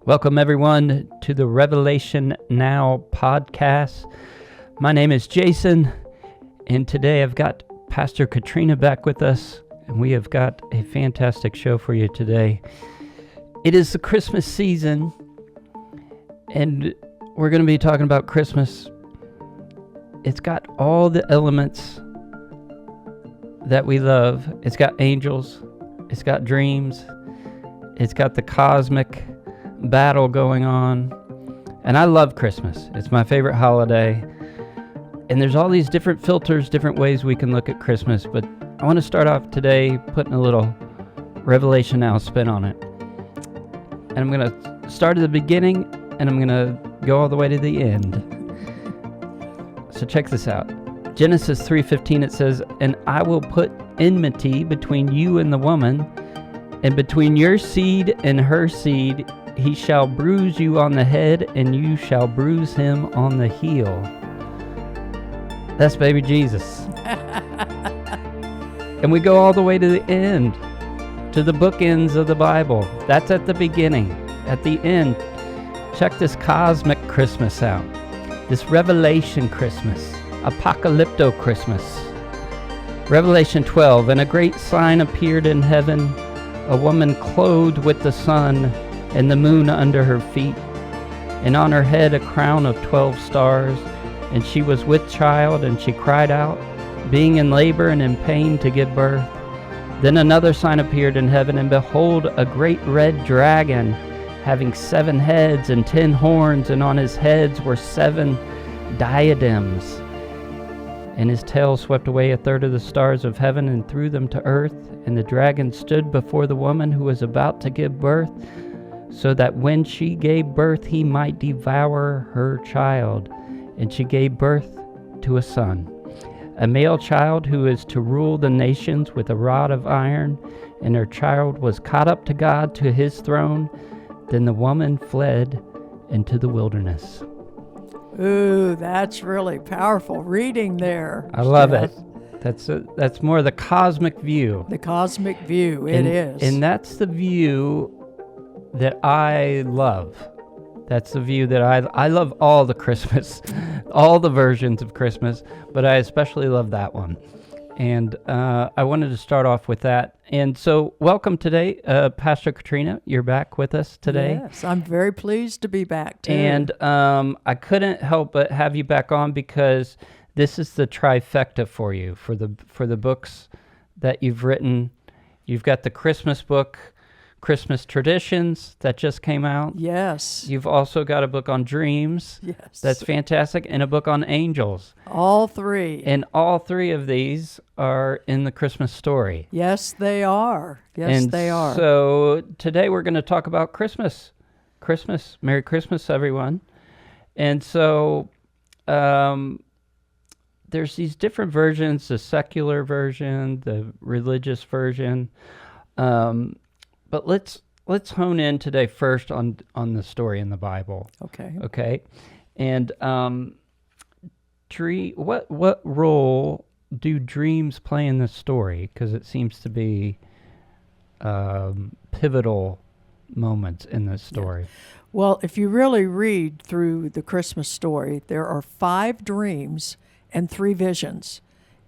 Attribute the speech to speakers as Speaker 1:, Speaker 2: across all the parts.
Speaker 1: Welcome, everyone, to the Revelation Now podcast. My name is Jason, and today I've got Pastor Katrina back with us, and we have got a fantastic show for you today. It is the Christmas season, and we're going to be talking about Christmas. It's got all the elements that we love. It's got angels, it's got dreams, it's got the cosmic battle going on, and I love Christmas. It's my favorite holiday, and there's all these different filters, different ways we can look at Christmas, but I want to start off today putting a little Revelation Now spin on it. And I'm going to start at the beginning, and I'm going to go all the way to the end. So check this out. Genesis 3:15, it says, "And I will put enmity between you and the woman, and between your seed and her seed. He shall bruise you on the head, and you shall bruise him on the heel." That's baby Jesus. And we go all the way to the end, to the bookends of the Bible. That's at the beginning. At the end, check this cosmic Christmas out. This Revelation Christmas. Apocalypto Christmas. Revelation 12, "And a great sign appeared in heaven, a woman clothed with the sun, and the moon under her feet, and on her head a crown of 12 stars. And she was with child, and she cried out, being in labor and in pain to give birth. Then another sign appeared in heaven, and behold, a great red dragon, having 7 heads and 10 horns, and on his heads were 7 diadems. And his tail swept away a third of the stars of heaven and threw them to earth. And the dragon stood before the woman who was about to give birth, so that when she gave birth he might devour her child. And she gave birth to a son, a male child who is to rule the nations with a rod of iron. And her child was caught up to God, to his throne. Then the woman fled into the wilderness."
Speaker 2: Ooh, that's really powerful reading there.
Speaker 1: I love it. That's more the cosmic view.
Speaker 2: The cosmic view, it is.
Speaker 1: And that's the view that I love. That's the view that I love all the Christmas, all the versions of Christmas, but I especially love that one. And I wanted to start off with that. And so welcome today, Pastor Katrina. You're back with us today.
Speaker 2: Yes, I'm very pleased to be back too.
Speaker 1: And I couldn't help but have you back on because this is the trifecta for you, for the books that you've written. You've got the Christmas book, Christmas Traditions, that just came out.
Speaker 2: Yes.
Speaker 1: You've also got a book on dreams.
Speaker 2: Yes.
Speaker 1: That's fantastic. And a book on angels.
Speaker 2: All three.
Speaker 1: And all three of these are in the Christmas story.
Speaker 2: Yes, they are. Yes, they are.
Speaker 1: So today we're going to talk about Christmas. Christmas. Merry Christmas, everyone. And so there's these different versions, the secular version, the religious version. But let's hone in today first on the story in the Bible. Okay. And what role do dreams play in this story? Because it seems to be pivotal moments in this story.
Speaker 2: Yeah. Well, if you really read through the Christmas story, there are 5 dreams and 3 visions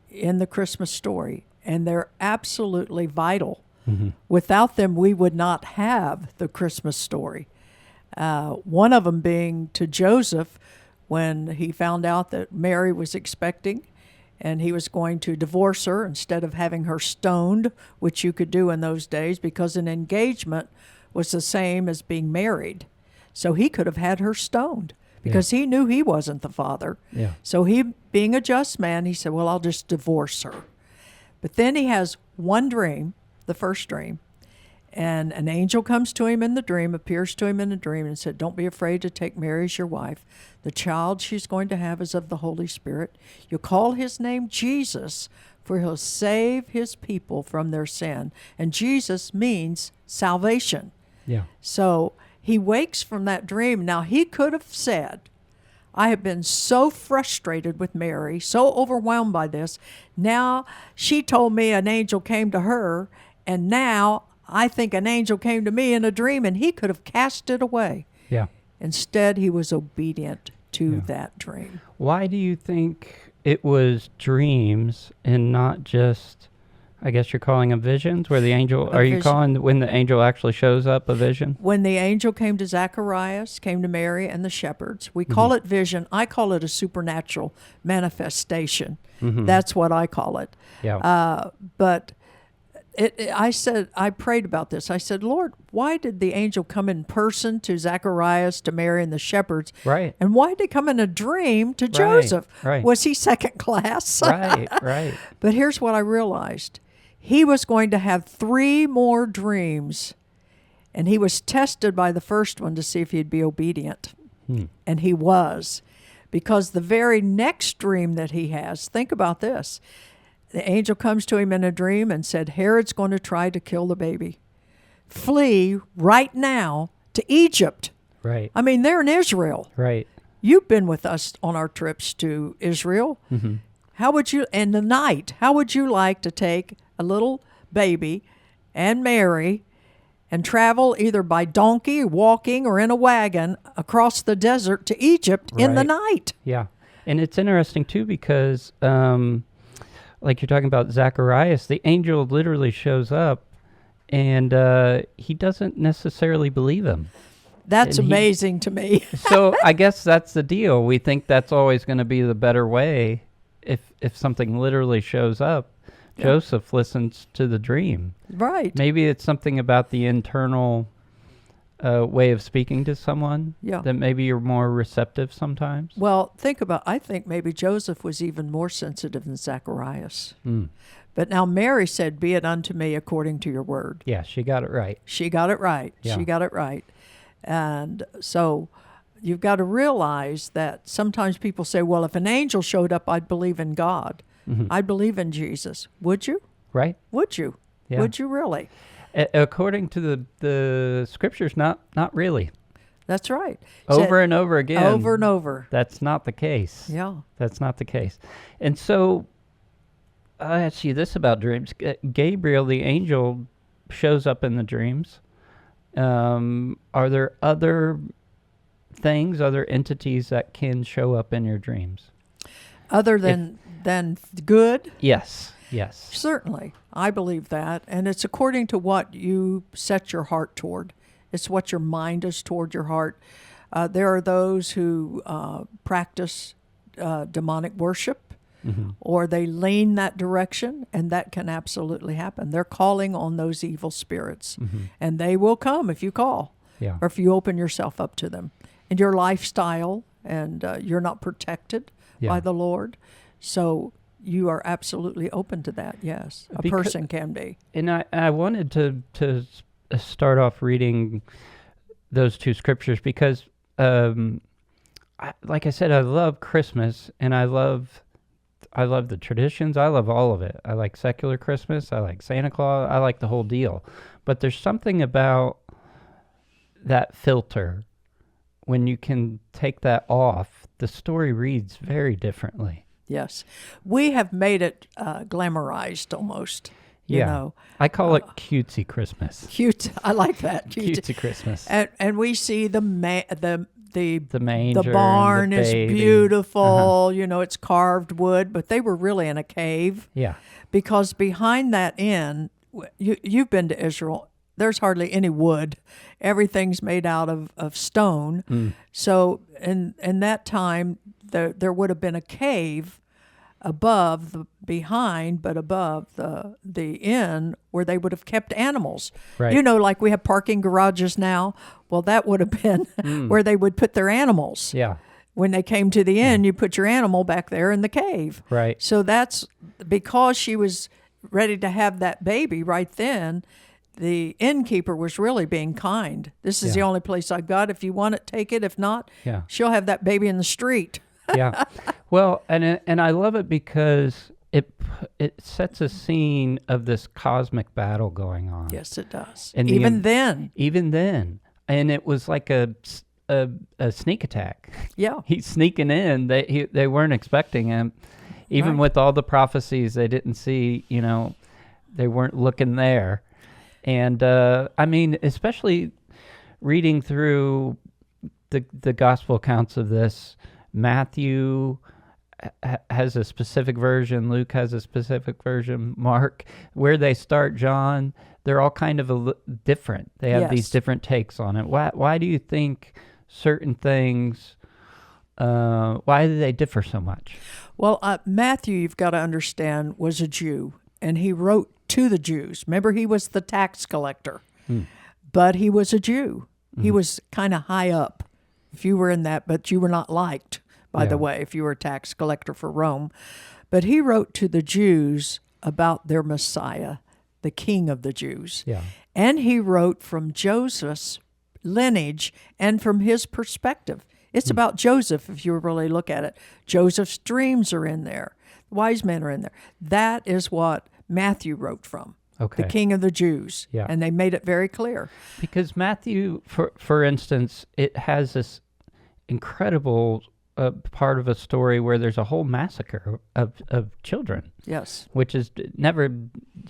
Speaker 2: in the Christmas story, and they're absolutely vital. Mm-hmm. Without them, we would not have the Christmas story. One of them being to Joseph when he found out that Mary was expecting and he was going to divorce her instead of having her stoned, which you could do in those days because an engagement was the same as being married. So he could have had her stoned because he knew he wasn't the father. Yeah. So he, being a just man, he said, well, I'll just divorce her. But then he has one dream, the first dream, and an angel comes to him in the dream, appears to him in the dream, and said, don't be afraid to take Mary as your wife. The child she's going to have is of the Holy Spirit. You'll call his name Jesus, for he'll save his people from their sin. And Jesus means salvation. Yeah. So he wakes from that dream. Now, he could have said, I have been so frustrated with Mary, so overwhelmed by this. Now, she told me an angel came to her, and now I think an angel came to me in a dream, and he could have cast it away.
Speaker 1: Yeah.
Speaker 2: Instead, he was obedient to
Speaker 1: Yeah.
Speaker 2: that dream.
Speaker 1: Why do you think it was dreams and not just, I guess you're calling them visions, where the angel, are you
Speaker 2: vision.
Speaker 1: calling when the angel actually shows up a vision?
Speaker 2: When the angel came to Zacharias, came to Mary and the shepherds, we call it vision. I call it a supernatural manifestation. That's what I call it.
Speaker 1: Yeah.
Speaker 2: But I prayed about this. I said, Lord, why did the angel come in person to Zacharias, to Mary and the shepherds?
Speaker 1: Right.
Speaker 2: And why did he come in a dream to Joseph?
Speaker 1: right.
Speaker 2: Was he second class?
Speaker 1: Right.
Speaker 2: But here's what I realized. He was going to have 3 more dreams, and he was tested by the first one to see if he'd be obedient. And he was, because the very next dream that he has, think about this. The angel comes to him in a dream and said, Herod's going to try to kill the baby. Flee right now to Egypt.
Speaker 1: Right.
Speaker 2: I mean, they're in Israel.
Speaker 1: Right.
Speaker 2: You've been with us on our trips to Israel. How would you, in the night, how would you like to take a little baby and Mary and travel either by donkey, walking, or in a wagon across the desert to Egypt in the night?
Speaker 1: Yeah. And it's interesting, too, because like you're talking about Zacharias, the angel literally shows up and he doesn't necessarily believe him.
Speaker 2: That's
Speaker 1: And
Speaker 2: amazing to me.
Speaker 1: So I guess that's the deal. We think that's always going to be the better way. If something literally shows up, Joseph listens to the dream.
Speaker 2: Right.
Speaker 1: Maybe it's something about the internal way of speaking to someone that maybe you're more receptive sometimes.
Speaker 2: Well, I think maybe Joseph was even more sensitive than Zacharias. But now Mary said, be it unto me according to your word.
Speaker 1: Yeah, she got it right.
Speaker 2: She got it right.
Speaker 1: Yeah.
Speaker 2: She got it right. And so you've got to realize that sometimes people say, well, if an angel showed up, I'd believe in God. I'd believe in Jesus. Would you?
Speaker 1: Right.
Speaker 2: Would you?
Speaker 1: Yeah.
Speaker 2: Would you really?
Speaker 1: According to the scriptures, not really.
Speaker 2: That's right.
Speaker 1: Over and over again.
Speaker 2: Over and over.
Speaker 1: That's not the case.
Speaker 2: Yeah.
Speaker 1: That's not the case. And so I ask you this about dreams. Gabriel, the angel, shows up in the dreams. Are there other things, other entities that can show up in your dreams?
Speaker 2: Other than good?
Speaker 1: Yes.
Speaker 2: Certainly. I believe that. And it's according to what you set your heart toward. It's what your mind is toward your heart. There are those who practice demonic worship, or they lean that direction, and that can absolutely happen. They're calling on those evil spirits, and they will come if you call, or if you open yourself up to them. And your lifestyle, and you're not protected by the Lord. So you are absolutely open to that, yes. A person can be.
Speaker 1: And I wanted to start off reading those 2 scriptures because, like I said, I love Christmas, and I love the traditions. I love all of it. I like secular Christmas. I like Santa Claus. I like the whole deal. But there's something about that filter. When you can take that off, the story reads very differently.
Speaker 2: Yes. We have made it glamorized almost. You know.
Speaker 1: I call it cutesy Christmas.
Speaker 2: Cute. I like that.
Speaker 1: Cutesy Christmas.
Speaker 2: And we see the manger,
Speaker 1: the
Speaker 2: barn is
Speaker 1: baby.
Speaker 2: beautiful. You know, it's carved wood, but they were really in a cave.
Speaker 1: Yeah.
Speaker 2: Because behind that inn, you've been to Israel. There's hardly any wood. Everything's made out of stone. So in that time, there would have been a cave behind, but above the inn where they would have kept animals.
Speaker 1: Right.
Speaker 2: You know, like we have parking garages now. Well, that would have been where they would put their animals.
Speaker 1: Yeah.
Speaker 2: When they came to the inn, you put your animal back there in the cave.
Speaker 1: Right.
Speaker 2: So that's because she was ready to have that baby right then. The innkeeper was really being kind. This is the only place I've got. If you want it, take it. If not, she'll have that baby in the street.
Speaker 1: Yeah. Well, and I love it because it sets a scene of this cosmic battle going on.
Speaker 2: Yes, it does.
Speaker 1: And
Speaker 2: even then.
Speaker 1: And it was like a sneak attack.
Speaker 2: Yeah.
Speaker 1: He's sneaking in. They weren't expecting him. Even with all the prophecies they didn't see, they weren't looking there. And I mean, especially reading through the gospel accounts of this. Matthew has a specific version. Luke has a specific version. Mark, where they start, John, they're all kind of different. They have these different takes on it. Why do you think certain things? Why do they differ so much?
Speaker 2: Well, Matthew, you've got to understand, was a Jew, and he wrote to the Jews. Remember, he was the tax collector, but he was a Jew. He was kind of high up if you were in that, but you were not liked, by the way, if you were a tax collector for Rome. But he wrote to the Jews about their Messiah, the King of the Jews.
Speaker 1: Yeah.
Speaker 2: And he wrote from Joseph's lineage and from his perspective. It's about Joseph, if you really look at it. Joseph's dreams are in there. The wise men are in there. That is what Matthew wrote from.
Speaker 1: Okay.
Speaker 2: The King of the Jews.
Speaker 1: Yeah.
Speaker 2: And they made it very clear.
Speaker 1: Because Matthew, for instance, it has this incredible part of a story where there's a whole massacre of children.
Speaker 2: Yes.
Speaker 1: Which is never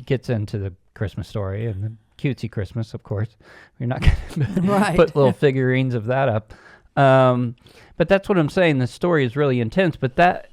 Speaker 1: gets into the Christmas story and the cutesy Christmas, of course. You're not going to put little figurines of that up. But that's what I'm saying. The story is really intense, but that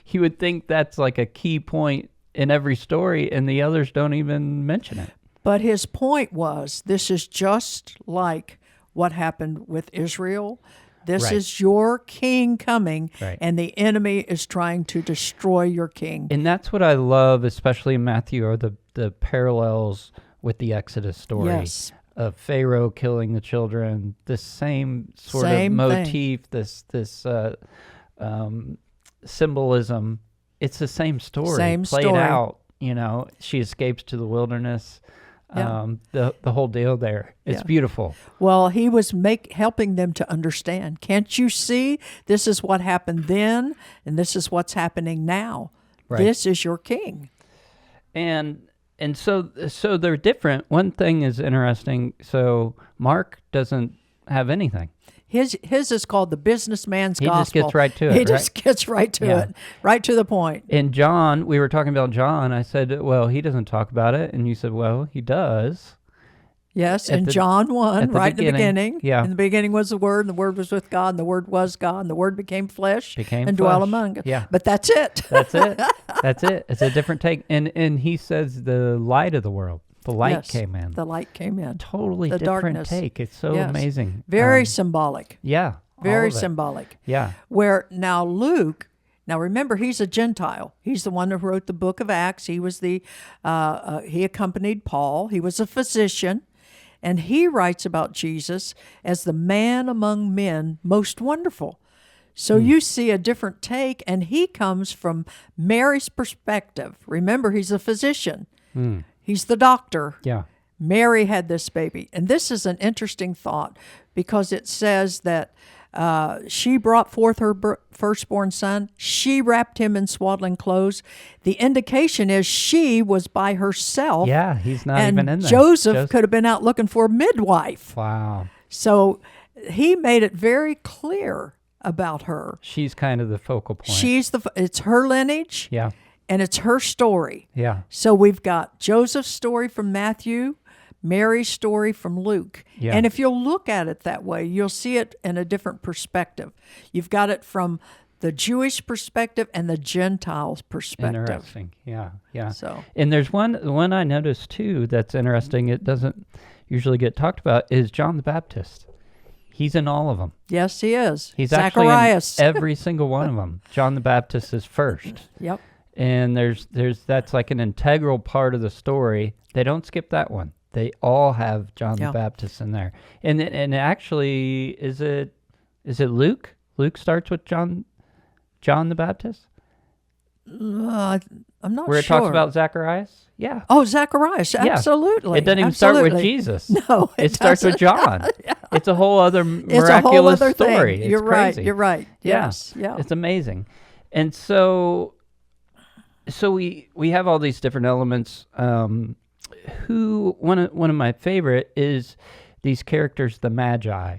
Speaker 1: you would think that's like a key point in every story, and the others don't even mention it.
Speaker 2: But his point was, this is just like what happened with Israel. This is your king coming, and the enemy is trying to destroy your king.
Speaker 1: And that's what I love, especially in Matthew, are the parallels with the Exodus story.
Speaker 2: Yes.
Speaker 1: Of Pharaoh killing the children, the same sort of motif, this symbolism. It's the same story played out. You know, she escapes to the wilderness. The whole deal there. It's beautiful.
Speaker 2: Well, he was helping them to understand. Can't you see? This is what happened then, and this is what's happening now. Right. This is your king.
Speaker 1: And so they're different. One thing is interesting. So Mark doesn't have anything.
Speaker 2: His is called the businessman's gospel.
Speaker 1: He just gets right to it.
Speaker 2: He just gets right to it, right to the point.
Speaker 1: And John, we were talking about John. I said, well, he doesn't talk about it. And you said, well, he does.
Speaker 2: Yes, in John 1, right at the beginning.
Speaker 1: Yeah.
Speaker 2: In the beginning was the Word, and the Word was with God, and the Word was God, and the Word became flesh and dwelt among us.
Speaker 1: Yeah.
Speaker 2: But that's it.
Speaker 1: That's it. That's it. It's a different take. And he says the light of the world. The light came in.
Speaker 2: The light came in.
Speaker 1: Totally
Speaker 2: the
Speaker 1: different
Speaker 2: darkness.
Speaker 1: take. It's so amazing.
Speaker 2: Very symbolic.
Speaker 1: Yeah.
Speaker 2: Very symbolic.
Speaker 1: Yeah.
Speaker 2: Where now Luke, now remember, he's a Gentile. He's the one who wrote the book of Acts. He was he accompanied Paul. He was a physician. And he writes about Jesus as the man among men most wonderful. So you see a different take, and he comes from Mary's perspective. Remember, he's a physician. He's the doctor.
Speaker 1: Yeah.
Speaker 2: Mary had this baby. And this is an interesting thought because it says that she brought forth her firstborn son. She wrapped him in swaddling clothes. The indication is she was by herself.
Speaker 1: Yeah, he's not even in there.
Speaker 2: Joseph could have been out looking for a midwife.
Speaker 1: Wow.
Speaker 2: So he made it very clear about her.
Speaker 1: She's kind of the focal point.
Speaker 2: It's her lineage.
Speaker 1: Yeah.
Speaker 2: And it's her story.
Speaker 1: Yeah.
Speaker 2: So we've got Joseph's story from Matthew, Mary's story from Luke.
Speaker 1: Yeah.
Speaker 2: And if you'll look at it that way, you'll see it in a different perspective. You've got it from the Jewish perspective and the Gentiles perspective.
Speaker 1: Interesting. Yeah. Yeah.
Speaker 2: So,
Speaker 1: and there's one I noticed too that's interesting. It doesn't usually get talked about is John the Baptist. He's in all of them.
Speaker 2: Yes, he is.
Speaker 1: He's
Speaker 2: Zacharias.
Speaker 1: Actually in every single one of them. John the Baptist is first.
Speaker 2: Yep.
Speaker 1: And there's that's like an integral part of the story. They don't skip that one. They all have John the Baptist in there. And actually, is it Luke? Luke starts with John the Baptist?
Speaker 2: I'm not
Speaker 1: Where it
Speaker 2: sure.
Speaker 1: talks about Zacharias? Yeah.
Speaker 2: Oh, Zacharias, absolutely.
Speaker 1: It doesn't even start with Jesus.
Speaker 2: No,
Speaker 1: it starts with John.
Speaker 2: Yeah.
Speaker 1: It's a whole other miraculous
Speaker 2: it's a whole other
Speaker 1: story.
Speaker 2: Thing.
Speaker 1: It's
Speaker 2: You're
Speaker 1: crazy.
Speaker 2: right. You're right. Yes. Yeah.
Speaker 1: It's amazing. And so we have all these different elements. One of my favorite is these characters, the Magi,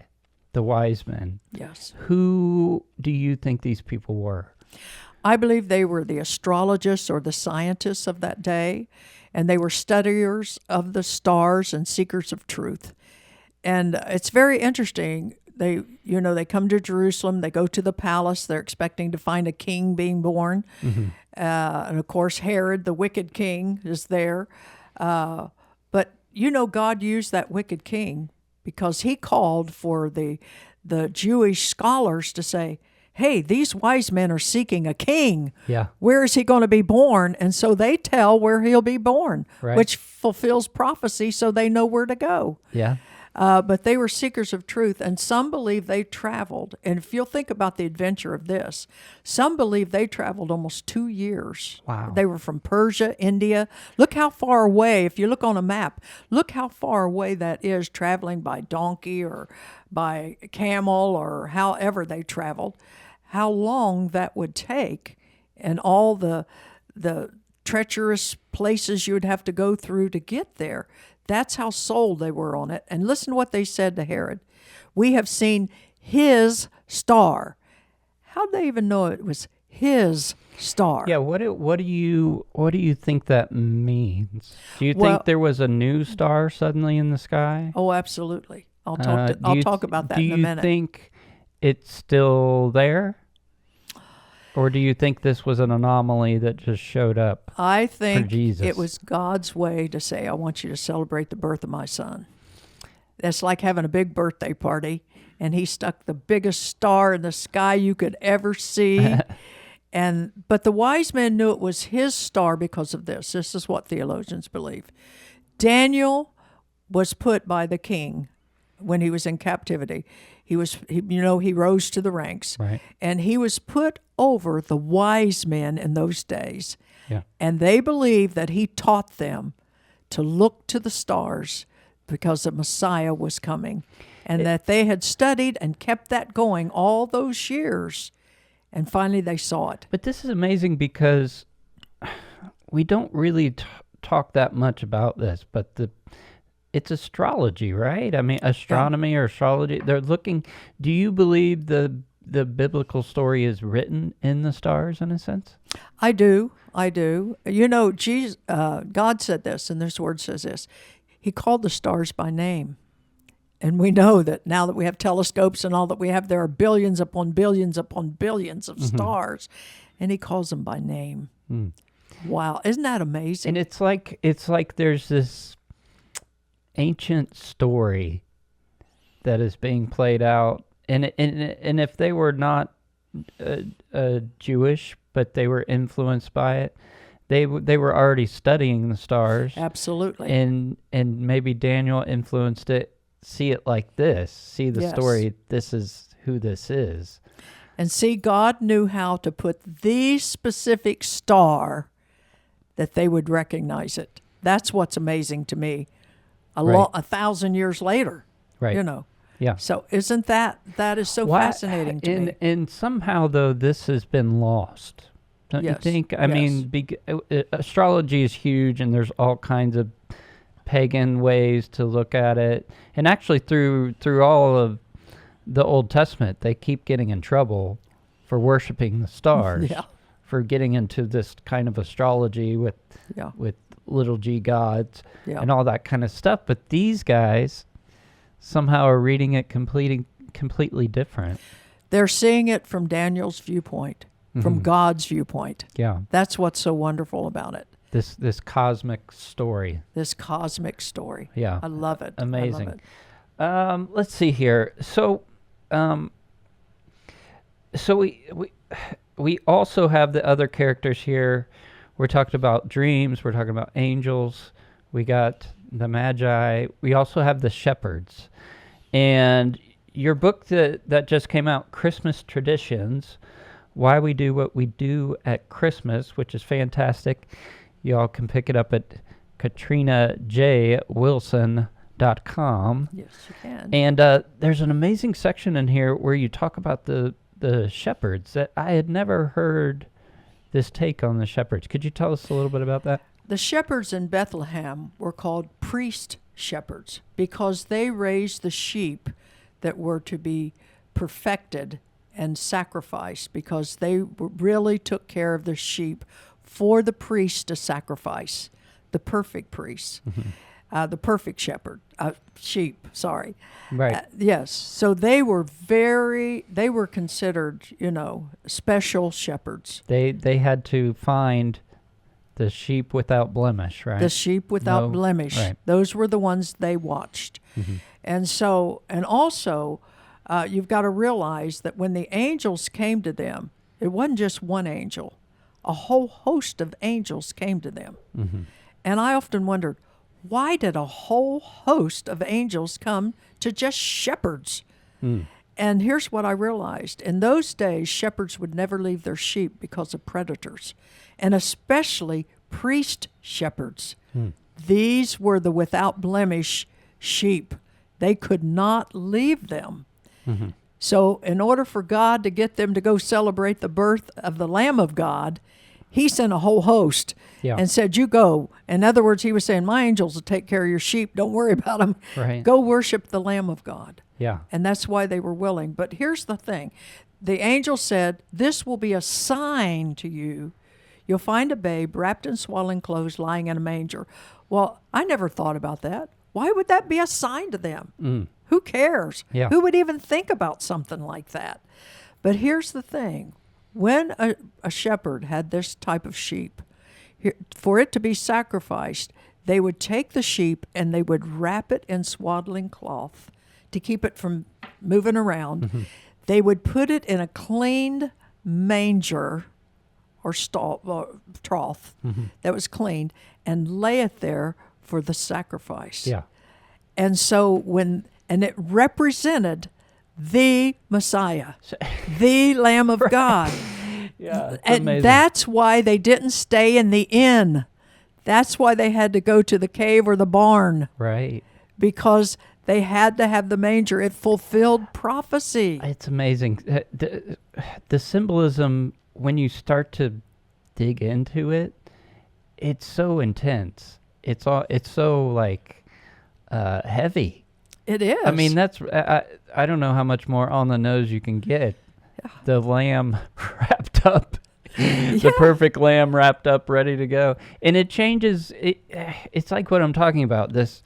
Speaker 1: the wise men.
Speaker 2: Yes.
Speaker 1: Who do you think these people were?
Speaker 2: I believe they were the astrologists or the scientists of that day, and they were studiers of the stars and seekers of truth. And it's very interesting they come to Jerusalem. They go to the palace. They're expecting to find a king being born. And of course, Herod, the wicked king, is there. But God used that wicked king because he called for the Jewish scholars to say, hey, these wise men are seeking a king.
Speaker 1: Yeah.
Speaker 2: Where is he going to be born? And so they tell where he'll be born,
Speaker 1: Right.
Speaker 2: which fulfills prophecy, so they know where to go.
Speaker 1: Yeah.
Speaker 2: But they were seekers of truth, and some believe they traveled. And if you'll think about the adventure of this, some believe they traveled almost 2 years.
Speaker 1: Wow.
Speaker 2: They were from Persia, India. Look how far away, if you look on a map, look how far away that is traveling by donkey or by camel or however they traveled, how long that would take, and all the treacherous places you would have to go through to get there. That's how sold they were on it. And listen to what they said to Herod. We have seen his star. How'd they even know it was his star?
Speaker 1: Yeah, what do you think that means? Do you think there was a new star suddenly in the sky?
Speaker 2: Oh, absolutely. I'll talk about that in a minute.
Speaker 1: Do you think it's still there? Or do you think this was an anomaly that just showed up?
Speaker 2: I think
Speaker 1: Jesus?
Speaker 2: It was God's way to say, I want you to celebrate the birth of my son. That's like having a big birthday party, and he stuck the biggest star in the sky you could ever see. But the wise men knew it was his star because of this. This is what theologians believe. Daniel was put by the king when he was in captivity. He rose to the ranks.
Speaker 1: Right.
Speaker 2: And he was put over the wise men in those days.
Speaker 1: Yeah.
Speaker 2: And they believed that he taught them to look to the stars because the Messiah was coming. And that they had studied and kept that going all those years. And finally they saw it.
Speaker 1: But this is amazing because we don't really talk that much about this, but it's astrology, right? I mean, astronomy or astrology. They're looking. Do you believe the biblical story is written in the stars in a sense?
Speaker 2: I do. Jesus, God said this, and this word says this. He called the stars by name. And we know that now that we have telescopes and all that we have, there are billions upon billions upon billions of stars. And he calls them by name. Wow. Isn't that amazing?
Speaker 1: And it's like there's this ancient story that is being played out, and if they were not Jewish, but they were influenced by it, they were already studying the stars.
Speaker 2: Absolutely.
Speaker 1: And maybe Daniel influenced it. See it like this. See the story. This is who this is.
Speaker 2: And see, God knew how to put the specific star that they would recognize it. That's what's amazing to me. 1,000 years later,
Speaker 1: right? Yeah.
Speaker 2: So isn't that is so fascinating to me?
Speaker 1: And somehow though this has been lost, don't you think? I mean, astrology is huge, and there's all kinds of pagan ways to look at it. And actually, through all of the Old Testament, they keep getting in trouble for worshiping the stars, for getting into this kind of astrology with little g gods and all that kind of stuff. But these guys somehow are reading it completely different.
Speaker 2: They're seeing it from Daniel's viewpoint, from God's viewpoint.
Speaker 1: Yeah.
Speaker 2: That's what's so wonderful about it.
Speaker 1: This cosmic story.
Speaker 2: This cosmic story.
Speaker 1: Yeah.
Speaker 2: I love it.
Speaker 1: Amazing. I love it. Let's see here. So we also have the other characters here. We're talking about dreams. We're talking about angels. We got the Magi. We also have the shepherds. And your book that just came out, Christmas Traditions, Why We Do What We Do at Christmas, which is fantastic. Y'all can pick it up at KatrinaJWilson.com.
Speaker 2: Yes, you can.
Speaker 1: And there's an amazing section in here where you talk about the shepherds that I had never heard this take on the shepherds. Could you tell us a little bit about that?
Speaker 2: The shepherds in Bethlehem were called priest shepherds because they raised the sheep that were to be perfected and sacrificed, because they really took care of the sheep for the priest to sacrifice, the perfect priests. the perfect shepherd, sheep, sorry.
Speaker 1: Right.
Speaker 2: Yes. So they were considered, special shepherds.
Speaker 1: They had to find the sheep without blemish, right?
Speaker 2: The sheep without blemish.
Speaker 1: Right.
Speaker 2: Those were the ones they watched. And so, and also, you've got to realize that when the angels came to them, it wasn't just one angel. A whole host of angels came to them. And I often wondered, why did a whole host of angels come to just shepherds? And here's what I realized. In those days, shepherds would never leave their sheep because of predators, and especially priest shepherds. These were the without blemish sheep. They could not leave them. So in order for God to get them to go celebrate the birth of the Lamb of God, he sent a whole host and said, you go. In other words, he was saying, my angels will take care of your sheep. Don't worry about them.
Speaker 1: Right.
Speaker 2: Go worship the Lamb of God.
Speaker 1: Yeah.
Speaker 2: And that's why they were willing. But here's the thing. The angel said, this will be a sign to you. You'll find a babe wrapped in swaddling clothes lying in a manger. Well, I never thought about that. Why would that be a sign to them? Who cares?
Speaker 1: Yeah.
Speaker 2: Who would even think about something like that? But here's the thing. When a shepherd had this type of sheep, for it to be sacrificed, they would take the sheep and they would wrap it in swaddling cloth to keep it from moving around. They would put it in a cleaned manger or trough that was cleaned and lay it there for the sacrifice.
Speaker 1: Yeah.
Speaker 2: And so and it represented the Messiah, the Lamb of God.
Speaker 1: Yeah.
Speaker 2: And
Speaker 1: amazing.
Speaker 2: that's why they didn't stay in the inn. That's why they had to go to the cave or the barn,
Speaker 1: Right.
Speaker 2: because they had to have the manger. It fulfilled prophecy.
Speaker 1: It's amazing. The symbolism, when you start to dig into it, it's so intense. It's so like heavy.
Speaker 2: It is.
Speaker 1: I mean, that's I don't know how much more on the nose you can get. The lamb wrapped up, the perfect lamb wrapped up, ready to go, and it changes. It's like what I'm talking about. This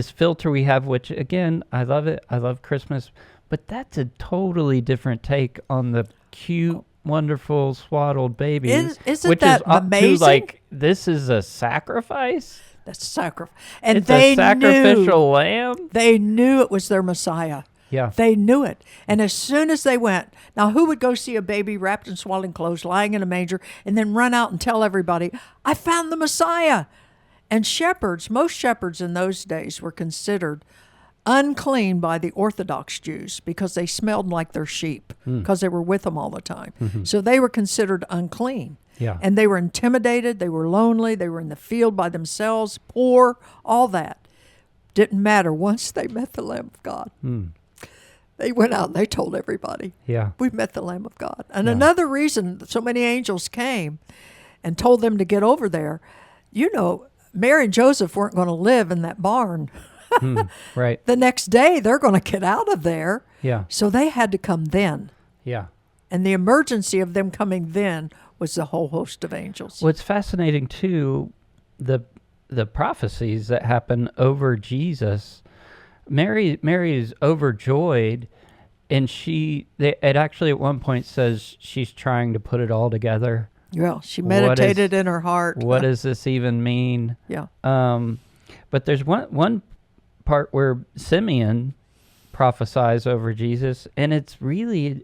Speaker 1: filter we have, which again, I love it. I love Christmas, but that's a totally different take on the cute, wonderful swaddled babies.
Speaker 2: Isn't
Speaker 1: which
Speaker 2: that
Speaker 1: is up
Speaker 2: amazing?
Speaker 1: to like this is a sacrifice.
Speaker 2: That's sacrifice. And
Speaker 1: It's
Speaker 2: they
Speaker 1: a sacrificial
Speaker 2: knew,
Speaker 1: lamb.
Speaker 2: they knew it was their Messiah.
Speaker 1: Yeah.
Speaker 2: They knew it. And as soon as they went, now who would go see a baby wrapped in swaddling clothes lying in a manger and then run out and tell everybody, I found the Messiah? And shepherds, most shepherds in those days were considered unclean by the Orthodox Jews because they smelled like their sheep because they were with them all the time. So they were considered unclean.
Speaker 1: Yeah.
Speaker 2: And they were intimidated. They were lonely. They were in the field by themselves, poor, all that. Didn't matter. Once they met the Lamb of God, they went out and they told everybody,
Speaker 1: Yeah.
Speaker 2: we've met the Lamb of God. And another reason that so many angels came and told them to get over there, Mary and Joseph weren't going to live in that barn.
Speaker 1: Right.
Speaker 2: The next day, they're going to get out of there.
Speaker 1: Yeah.
Speaker 2: So they had to come then.
Speaker 1: Yeah.
Speaker 2: And the emergency of them coming then was the whole host of angels.
Speaker 1: What's fascinating too, the prophecies that happen over Jesus. Mary is overjoyed, and it actually at one point says she's trying to put it all together.
Speaker 2: Well, she meditated in her heart.
Speaker 1: What does this even mean?
Speaker 2: Yeah.
Speaker 1: But there's one part where Simeon prophesies over Jesus, and it's really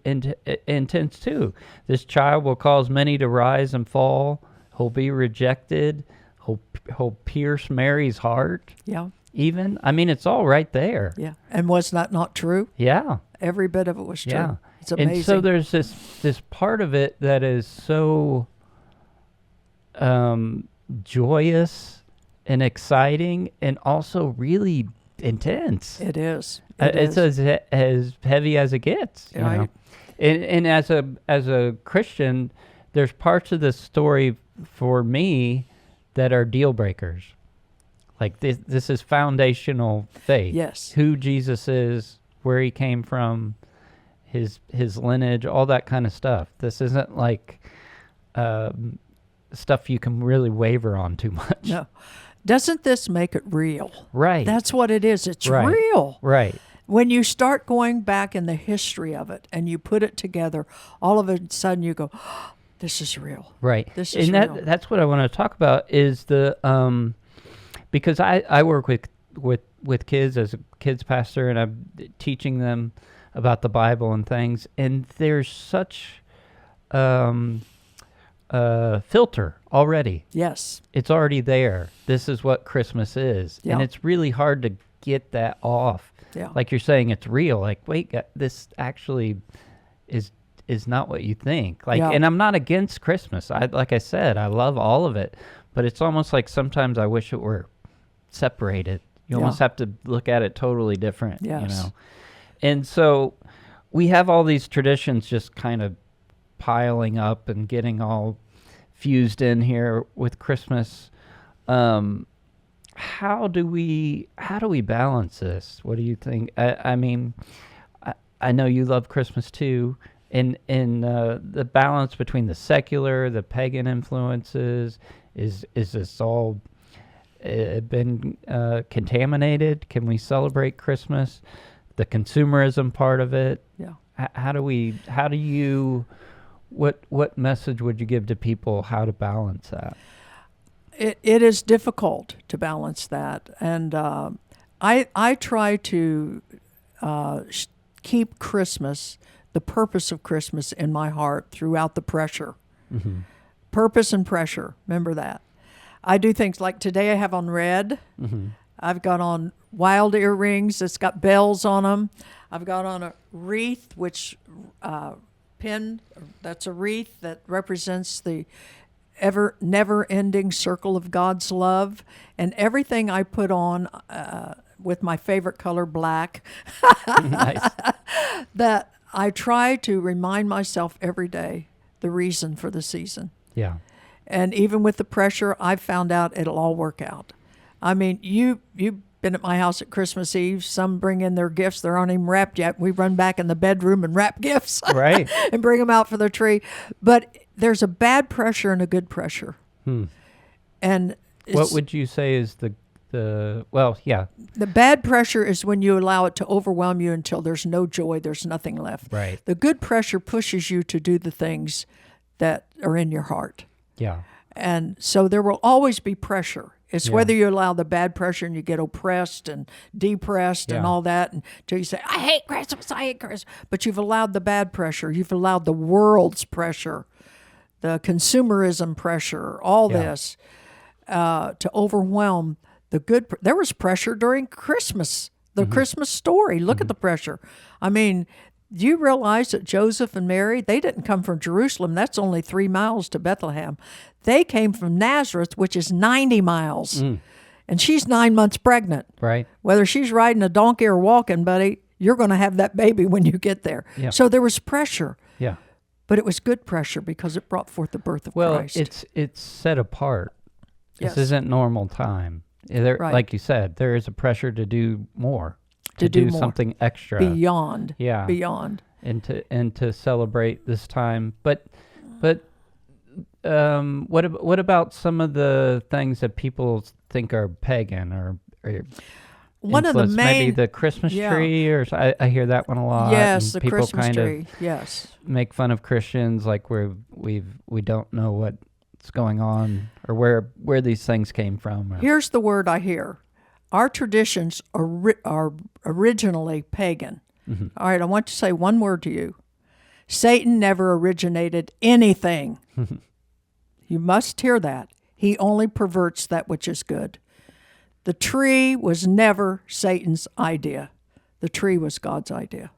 Speaker 1: intense too. This child will cause many to rise and fall. He'll be rejected. He'll pierce Mary's heart.
Speaker 2: Yeah.
Speaker 1: Even, I mean, it's all right there.
Speaker 2: Yeah. And was that not true?
Speaker 1: Yeah.
Speaker 2: Every bit of it was true.
Speaker 1: Yeah.
Speaker 2: It's amazing.
Speaker 1: And so there's this part of it that is so joyous and exciting, and also really intense.
Speaker 2: It is.
Speaker 1: It's as heavy as it gets. You
Speaker 2: Right.
Speaker 1: know? And as a Christian, there's parts of this story for me that are deal breakers. Like this is foundational faith.
Speaker 2: Yes.
Speaker 1: Who Jesus is, where he came from, his lineage, all that kind of stuff. This isn't like stuff you can really waver on too much.
Speaker 2: No. Doesn't this make it real?
Speaker 1: Right.
Speaker 2: That's what it is. It's
Speaker 1: Right.
Speaker 2: real.
Speaker 1: Right.
Speaker 2: When you start going back in the history of it and you put it together, all of a sudden you go, oh, this is real.
Speaker 1: Right.
Speaker 2: This is
Speaker 1: and
Speaker 2: real.
Speaker 1: that's what I want to talk about is the because I work with kids as a kids pastor, and I'm teaching them about the Bible and things, and there's such filter already.
Speaker 2: Yes.
Speaker 1: It's already there. This is what Christmas is.
Speaker 2: Yeah.
Speaker 1: And it's really hard to get that off.
Speaker 2: Yeah.
Speaker 1: Like you're saying, it's real. Like, wait, this actually is not what you think. Like,
Speaker 2: Yeah.
Speaker 1: and I'm not against Christmas. Like I said, I love all of it. But it's almost like sometimes I wish it were separated. You
Speaker 2: Yeah.
Speaker 1: almost have to look at it totally different.
Speaker 2: Yes.
Speaker 1: You know? And so we have all these traditions just kind of piling up and getting all fused in here with Christmas. How do we balance this? What do you think? I mean, I know you love Christmas too, and the balance between the secular, the pagan influences, is this all been contaminated? Can we celebrate Christmas? The consumerism part of it.
Speaker 2: Yeah.
Speaker 1: What message would you give to people how to balance that?
Speaker 2: It is difficult to balance that, and I try to keep Christmas, the purpose of Christmas, in my heart throughout the pressure.
Speaker 1: Mm-hmm.
Speaker 2: Purpose and pressure. Remember that. I do things like today I have on red.
Speaker 1: Mm-hmm.
Speaker 2: I've got on wild earrings that's got bells on them. I've got on a wreath, which that's a wreath that represents the never-ending circle of God's love. And everything I put on with my favorite color, black,
Speaker 1: Nice.
Speaker 2: that I try to remind myself every day the reason for the season.
Speaker 1: Yeah.
Speaker 2: And even with the pressure, I've found out it'll all work out. I mean, you've been at my house at Christmas Eve. Some bring in their gifts. They aren't even wrapped yet. We run back in the bedroom and wrap gifts.
Speaker 1: Right.
Speaker 2: And bring them out for the tree. But there's a bad pressure and a good pressure. And
Speaker 1: What would you say is well, yeah.
Speaker 2: the bad pressure is when you allow it to overwhelm you until there's no joy, there's nothing left.
Speaker 1: Right.
Speaker 2: The good pressure pushes you to do the things that are in your heart.
Speaker 1: Yeah.
Speaker 2: And so there will always be pressure. It's
Speaker 1: Yeah.
Speaker 2: whether you allow the bad pressure and you get oppressed and depressed and
Speaker 1: Yeah.
Speaker 2: all that until you say, I hate Christmas. But you've allowed the bad pressure. You've allowed the world's pressure, the consumerism pressure, all
Speaker 1: Yeah.
Speaker 2: this to overwhelm the good. There was pressure during Christmas, the Christmas story. Look at the pressure. I mean, do you realize that Joseph and Mary, they didn't come from Jerusalem. That's only 3 miles to Bethlehem. They came from Nazareth, which is 90 miles. And she's 9 months pregnant.
Speaker 1: Right.
Speaker 2: Whether she's riding a donkey or walking, buddy, you're going to have that baby when you get there.
Speaker 1: Yeah.
Speaker 2: So there was pressure.
Speaker 1: Yeah.
Speaker 2: But it was good pressure because it brought forth the birth of
Speaker 1: Well,
Speaker 2: Christ.
Speaker 1: it's set apart.
Speaker 2: Yes.
Speaker 1: This isn't normal time.
Speaker 2: Right.
Speaker 1: Like you said, there is a pressure to do more,
Speaker 2: To do more.
Speaker 1: something extra.
Speaker 2: Beyond.
Speaker 1: Yeah.
Speaker 2: Beyond.
Speaker 1: And to celebrate this time. But what about some of the things that people think are pagan or
Speaker 2: One of the
Speaker 1: influenced? Maybe
Speaker 2: main,
Speaker 1: the Christmas
Speaker 2: Yeah.
Speaker 1: tree, or I hear that one a lot.
Speaker 2: yes,
Speaker 1: and
Speaker 2: the
Speaker 1: people
Speaker 2: Christmas
Speaker 1: kind
Speaker 2: tree.
Speaker 1: of
Speaker 2: Yes.
Speaker 1: make fun of Christians, like we don't know what's going on or where these things came from.
Speaker 2: Here's the word I hear. Our traditions are originally pagan. All right, I want to say one word to you. Satan never originated anything. You must hear that. He only perverts that which is good. The tree was never Satan's idea. The tree was God's idea.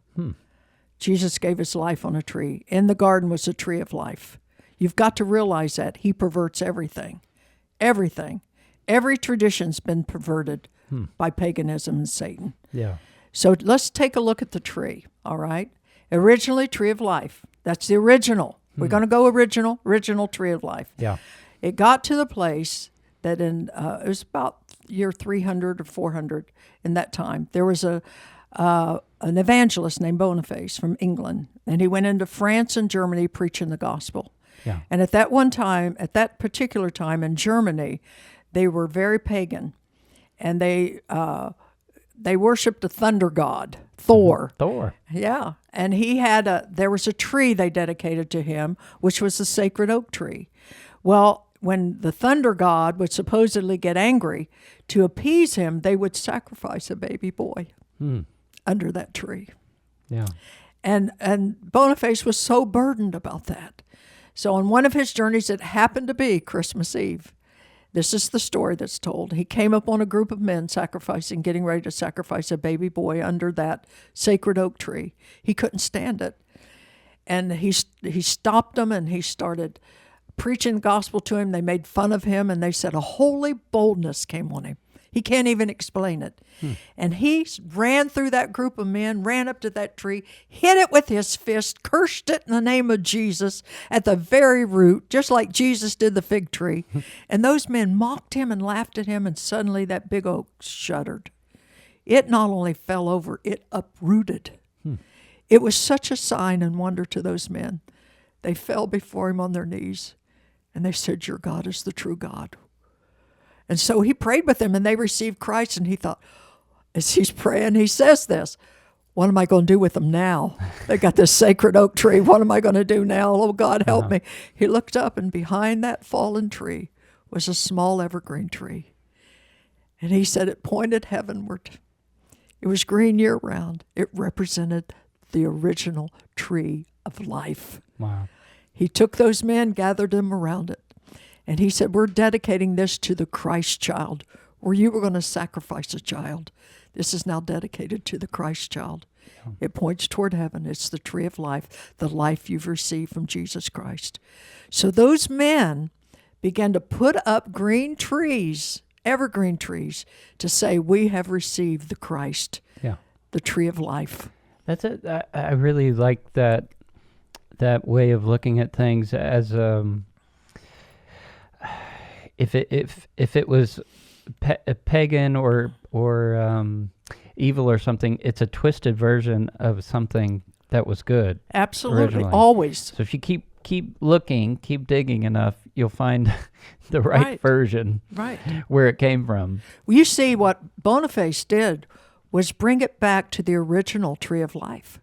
Speaker 2: Jesus gave his life on a tree. In the garden was a tree of life. You've got to realize that. He perverts everything. Everything. Every tradition's been perverted by paganism and Satan.
Speaker 1: Yeah.
Speaker 2: So let's take a look at the tree, all right? Originally, tree of life. That's the original. We're going to go original tree of life.
Speaker 1: Yeah.
Speaker 2: It got to the place that it was about year 300 or 400 in that time. There was an evangelist named Boniface from England, and he went into France and Germany preaching the gospel.
Speaker 1: Yeah.
Speaker 2: And at that particular time in Germany, They were very pagan, and they worshipped a thunder god, Thor.
Speaker 1: Thor.
Speaker 2: Yeah, and there was a tree they dedicated to him, which was the sacred oak tree. Well, when the thunder god would supposedly get angry, to appease him, they would sacrifice a baby boy under that tree.
Speaker 1: Yeah.
Speaker 2: And Boniface was so burdened about that. So on one of his journeys, it happened to be Christmas Eve. This is the story that's told. He came upon a group of men getting ready to sacrifice a baby boy under that sacred oak tree. He couldn't stand it. And he stopped them, and he started preaching the gospel to him. They made fun of him, and they said a holy boldness came on him. He can't even explain it. And he ran through that group of men, ran up to that tree, hit it with his fist, cursed it in the name of Jesus at the very root, just like Jesus did the fig tree. And those men mocked him and laughed at him, and suddenly that big oak shuddered. It not only fell over, it uprooted. It was such a sign and wonder to those men. They fell before him on their knees, and they said, "Your God is the true God." And so he prayed with them, and they received Christ. And he thought, as he's praying, he says this, "What am I going to do with them now? They got this sacred oak tree. What am I going to do now? Oh, God, help me." He looked up, and behind that fallen tree was a small evergreen tree. And he said it pointed heavenward. It was green year-round. It represented the original tree of life.
Speaker 1: Wow.
Speaker 2: He took those men, gathered them around it. And he said, "We're dedicating this to the Christ child. Where you were going to sacrifice a child, this is now dedicated to the Christ child." Yeah. It points toward heaven. It's the tree of life, the life you've received from Jesus Christ. So those men began to put up green trees, evergreen trees, to say, "We have received the Christ, the tree of life."
Speaker 1: That's it. I really like that way of looking at things as if it was pagan or evil or something, it's a twisted version of something that was good.
Speaker 2: Absolutely,
Speaker 1: originally.
Speaker 2: Always.
Speaker 1: So if you keep looking, keep digging enough, you'll find the right version, where it came from.
Speaker 2: Well, you see, what Boniface did was bring it back to the original tree of life,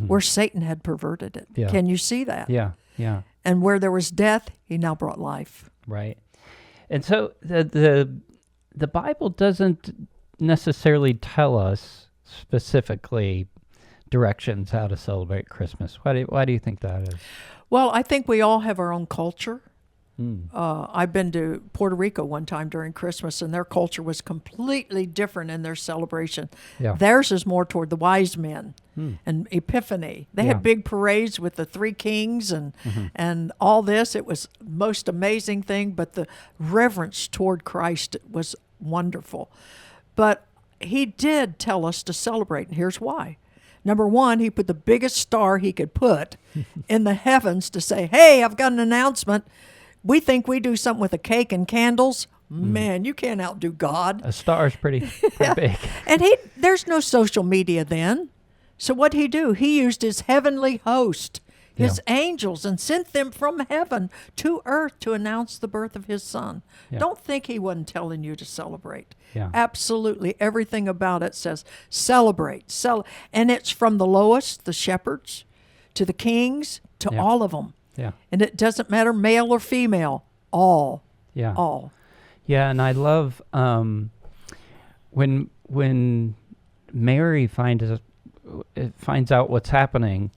Speaker 2: where Satan had perverted it.
Speaker 1: Yeah.
Speaker 2: Can you see that?
Speaker 1: Yeah.
Speaker 2: And where there was death, he now brought life.
Speaker 1: Right. And so the Bible doesn't necessarily tell us specifically directions how to celebrate Christmas. Why do you think that is?
Speaker 2: Well, I think we all have our own culture. I've been to Puerto Rico one time during Christmas, and their culture was completely different in their celebration.
Speaker 1: Yeah.
Speaker 2: Theirs is more toward the wise men and Epiphany. They had big parades with the three kings and all this. It was the most amazing thing, but the reverence toward Christ was wonderful. But he did tell us to celebrate, and here's why. Number one, he put the biggest star he could put in the heavens to say, "Hey, I've got an announcement. We think we do something with a cake and candles. Man, you can't outdo God."
Speaker 1: A star's pretty big.
Speaker 2: And there's no social media then. So what'd he do? He used his heavenly host, his angels, and sent them from heaven to earth to announce the birth of his son.
Speaker 1: Yeah.
Speaker 2: Don't think he wasn't telling you to celebrate.
Speaker 1: Yeah.
Speaker 2: Absolutely. Everything about it says celebrate. And it's from the lowest, the shepherds, to the kings, to all of them.
Speaker 1: Yeah.
Speaker 2: And it doesn't matter male or female, all.
Speaker 1: Yeah.
Speaker 2: All.
Speaker 1: Yeah, and I love when Mary finds out what's happening,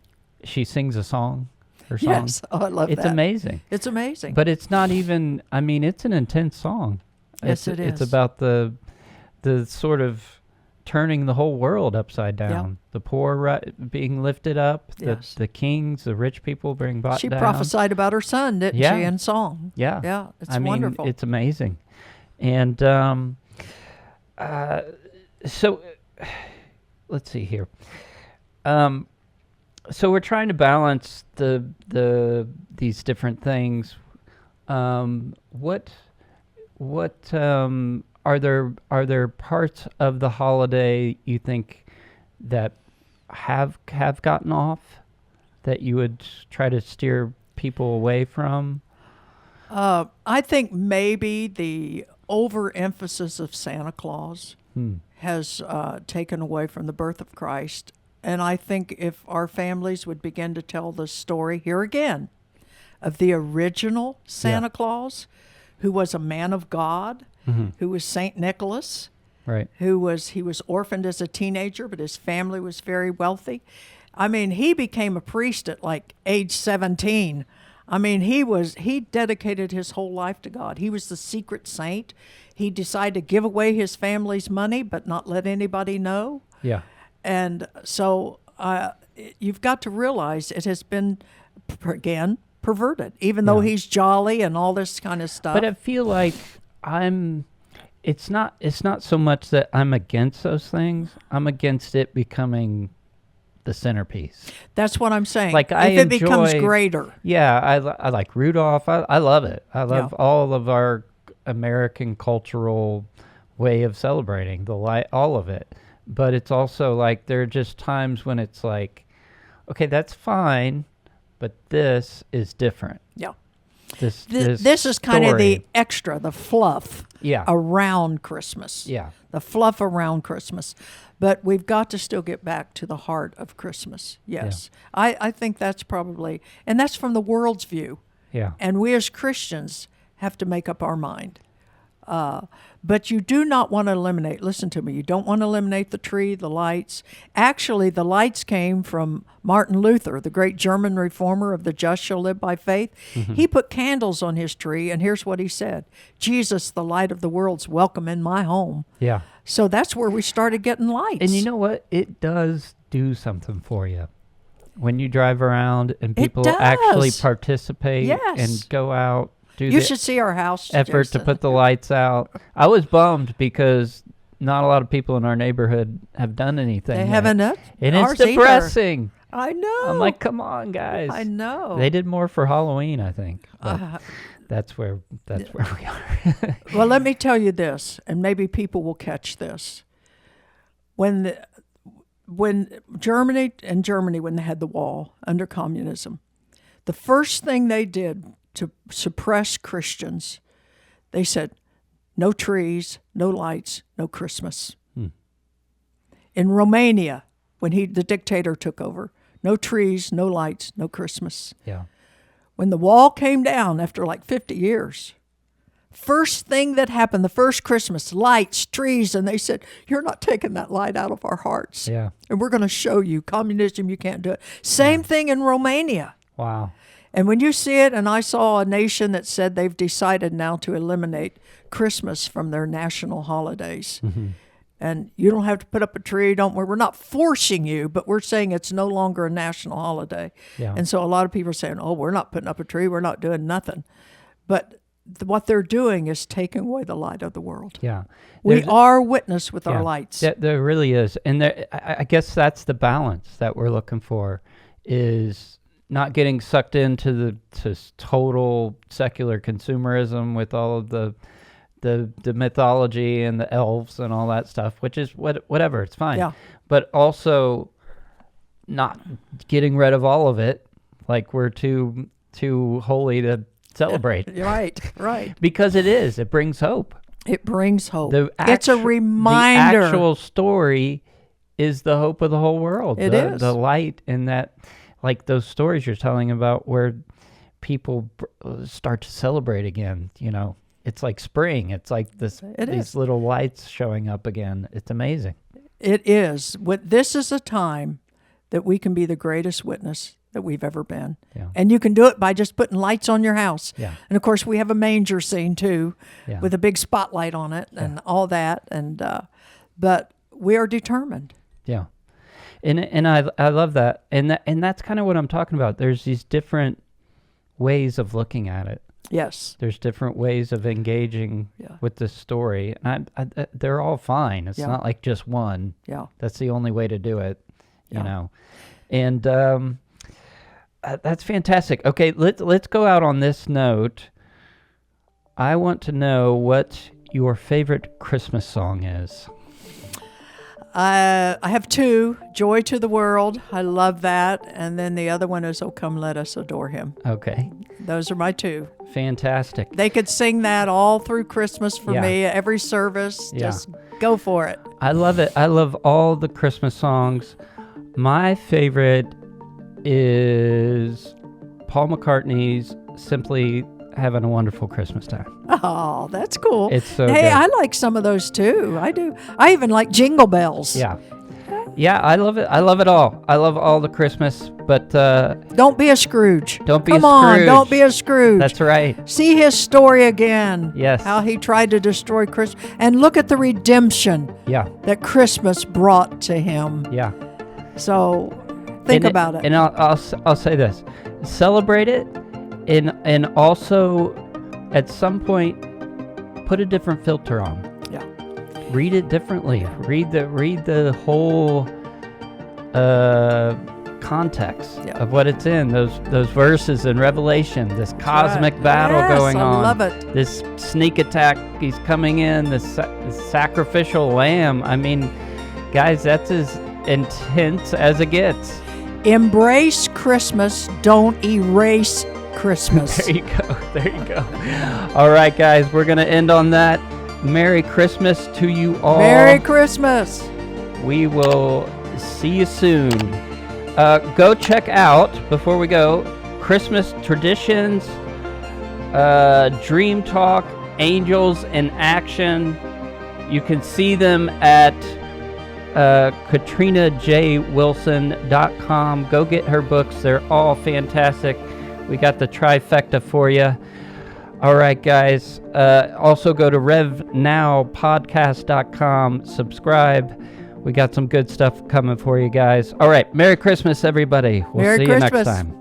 Speaker 1: she sings a song. Her song.
Speaker 2: Yes, I love that.
Speaker 1: It's amazing.
Speaker 2: It's amazing.
Speaker 1: But it's not even. I mean, it's an intense song.
Speaker 2: Yes, it is.
Speaker 1: It's about the sort of turning the whole world upside down.
Speaker 2: Yeah.
Speaker 1: The poor being lifted up.
Speaker 2: Yes.
Speaker 1: The kings, the rich people being brought
Speaker 2: She
Speaker 1: down.
Speaker 2: prophesied about her son, didn't she, in song?
Speaker 1: Yeah.
Speaker 2: Yeah, it's
Speaker 1: I mean,
Speaker 2: wonderful.
Speaker 1: it's amazing. And so let's see here. So we're trying to balance these different things. What are there parts of the holiday you think that have gotten off that you would try to steer people away from?
Speaker 2: I think maybe the overemphasis of Santa Claus has taken away from the birth of Christ. And I think if our families would begin to tell the story here again of the original Santa Claus, who was a man of God, who was Saint Nicholas,
Speaker 1: Right.
Speaker 2: he was orphaned as a teenager, but his family was very wealthy. I mean, he became a priest at like age 17. I mean, he dedicated his whole life to God. He was the secret saint. He decided to give away his family's money, but not let anybody know.
Speaker 1: Yeah.
Speaker 2: And so you've got to realize it has been, again, perverted, even though he's jolly and all this kind of stuff.
Speaker 1: But I feel like it's not so much that I'm against those things. I'm against it becoming the centerpiece.
Speaker 2: That's what I'm saying.
Speaker 1: Like,
Speaker 2: if it becomes greater.
Speaker 1: Yeah, I like Rudolph. I love it. I love all of our American cultural way of celebrating all of it. But it's also like there are just times when it's like, okay, that's fine, but this is different.
Speaker 2: Yeah.
Speaker 1: This
Speaker 2: is kind of the extra, the fluff around Christmas.
Speaker 1: Yeah.
Speaker 2: The fluff around Christmas. But we've got to still get back to the heart of Christmas. Yes. Yeah. I think that's probably, and that's from the world's view.
Speaker 1: Yeah.
Speaker 2: And we as Christians have to make up our mind. But you do not want to eliminate, listen to me, you don't want to eliminate the tree, the lights. Actually, the lights came from Martin Luther, the great German reformer of the just shall live by faith. Mm-hmm. He put candles on his tree, and here's what he said: Jesus, the light of the world's welcome in my home.
Speaker 1: Yeah.
Speaker 2: So that's where we started getting lights.
Speaker 1: And you know what? It does do something for you. When you drive around and people actually participate and go out.
Speaker 2: You should see our house,
Speaker 1: effort
Speaker 2: Jason.
Speaker 1: To put the lights out. I was bummed because not a lot of people in our neighborhood have done anything.
Speaker 2: They haven't done.
Speaker 1: And it's depressing.
Speaker 2: Either. I know.
Speaker 1: I'm like, come on, guys.
Speaker 2: I know.
Speaker 1: They did more for Halloween, I think. But that's where we are.
Speaker 2: Well, let me tell you this, and maybe people will catch this. When Germany, when they had the wall under communism, the first thing they did to suppress Christians, they said, no trees, no lights, no Christmas. In Romania, when the dictator took over, no trees, no lights, no Christmas.
Speaker 1: Yeah.
Speaker 2: When the wall came down after like 50 years, first thing that happened, the first Christmas, lights, trees, and they said, you're not taking that light out of our hearts.
Speaker 1: Yeah.
Speaker 2: And we're going to show you, communism, you can't do it. Same thing in Romania.
Speaker 1: Wow.
Speaker 2: And when you see it, and I saw a nation that said they've decided now to eliminate Christmas from their national holidays. Mm-hmm. And you don't have to put up a tree, don't worry. We're not forcing you, but we're saying it's no longer a national holiday. Yeah. And so a lot of people are saying, oh, we're not putting up a tree, we're not doing nothing. But what they're doing is taking away the light of the world.
Speaker 1: Yeah.
Speaker 2: We are witness with our lights.
Speaker 1: There really is. And I guess that's the balance that we're looking for, is not getting sucked into to total secular consumerism with all of the mythology and the elves and all that stuff, which is whatever, it's fine. Yeah. But also not getting rid of all of it, like we're too holy to celebrate.
Speaker 2: Right.
Speaker 1: Because it brings hope.
Speaker 2: It brings hope. It's a reminder.
Speaker 1: The actual story is the hope of the whole world.
Speaker 2: It is.
Speaker 1: The light in that. Like those stories you're telling about where people start to celebrate again, it's like spring. It's like these little lights showing up again. It's amazing. It
Speaker 2: is. This is a time that we can be the greatest witness that we've ever been. Yeah. And you can do it by just putting lights on your house. Yeah. And of course we have a manger scene too, with a big spotlight on it and all that. And but we are determined.
Speaker 1: Yeah. And I love that. And that's kind of what I'm talking about. There's these different ways of looking at it.
Speaker 2: Yes.
Speaker 1: There's different ways of engaging with this story. And they're all fine. It's not like just one.
Speaker 2: Yeah.
Speaker 1: That's the only way to do it, you know. And that's fantastic. Okay, let's go out on this note. I want to know what your favorite Christmas song is.
Speaker 2: I have two. Joy to the World. I love that. And then the other one is Oh Come Let Us Adore Him.
Speaker 1: Okay.
Speaker 2: Those are my two.
Speaker 1: Fantastic.
Speaker 2: They could sing that all through Christmas for
Speaker 1: Yeah.
Speaker 2: me, every service.
Speaker 1: Yeah.
Speaker 2: Just go for it.
Speaker 1: I love it. I love all the Christmas songs. My favorite is Paul McCartney's Simply Having a Wonderful Christmas Time.
Speaker 2: Oh, that's cool.
Speaker 1: It's so
Speaker 2: Hey,
Speaker 1: good.
Speaker 2: I like some of those too. I do. I even like Jingle Bells.
Speaker 1: Yeah. Yeah, I love it. I love it all. I love all the Christmas, but
Speaker 2: Don't be a Scrooge.
Speaker 1: Don't be
Speaker 2: Come
Speaker 1: a
Speaker 2: on,
Speaker 1: Scrooge.
Speaker 2: don't be a Scrooge.
Speaker 1: that's right.
Speaker 2: See his story again.
Speaker 1: Yes.
Speaker 2: How he tried to destroy Christmas. And look at the redemption
Speaker 1: Yeah.
Speaker 2: that Christmas brought to him.
Speaker 1: Yeah.
Speaker 2: So think about it.
Speaker 1: And I'll say this. Celebrate it and also at some point put a different filter on.
Speaker 2: Yeah.
Speaker 1: Read it differently. Read the whole context
Speaker 2: Yeah.
Speaker 1: of what it's in. Those verses in Revelation. This cosmic
Speaker 2: Right.
Speaker 1: battle
Speaker 2: Yes,
Speaker 1: going on.
Speaker 2: I love it.
Speaker 1: This sneak attack. He's coming in. This sacrificial lamb. I mean, guys, that's as intense as it gets.
Speaker 2: Embrace Christmas. Don't erase Christmas.
Speaker 1: There you go. There you go. All right, guys, we're gonna end on that. Merry Christmas to you all.
Speaker 2: Merry Christmas.
Speaker 1: We will see you soon. Go check out, before we go, Christmas Traditions, Dream Talk, Angels in Action. You can see them at KatrinaJWilson.com. Go get her books. They're all fantastic. We got the trifecta for you. All right, guys. Also go to RevNowPodcast.com. Subscribe. We got some good stuff coming for you guys. All right. Merry Christmas, everybody. We'll
Speaker 2: Merry
Speaker 1: see you next
Speaker 2: Christmas.
Speaker 1: time.